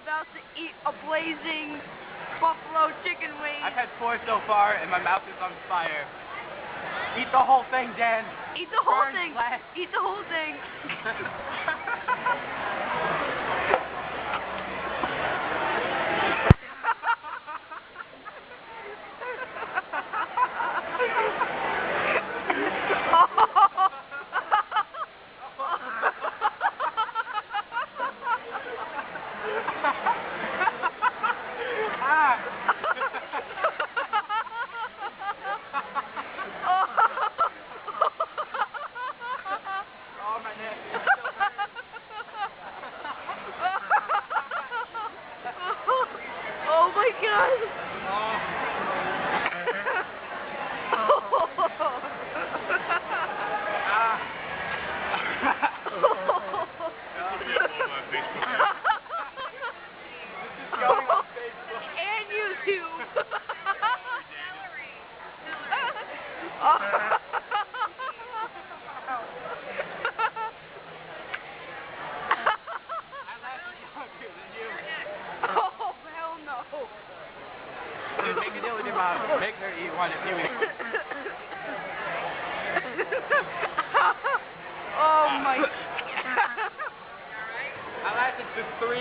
about to eat a blazing buffalo chicken wing. I've had 4 so far, and my mouth is on fire. Eat the whole thing, Dan. Eat the whole Burn thing. flesh. Eat the whole thing. Oh my God! And YouTube. Oh, hell no. Dude, make a deal with your mom. Make her eat one if you eat. Oh my. I lasted for 3.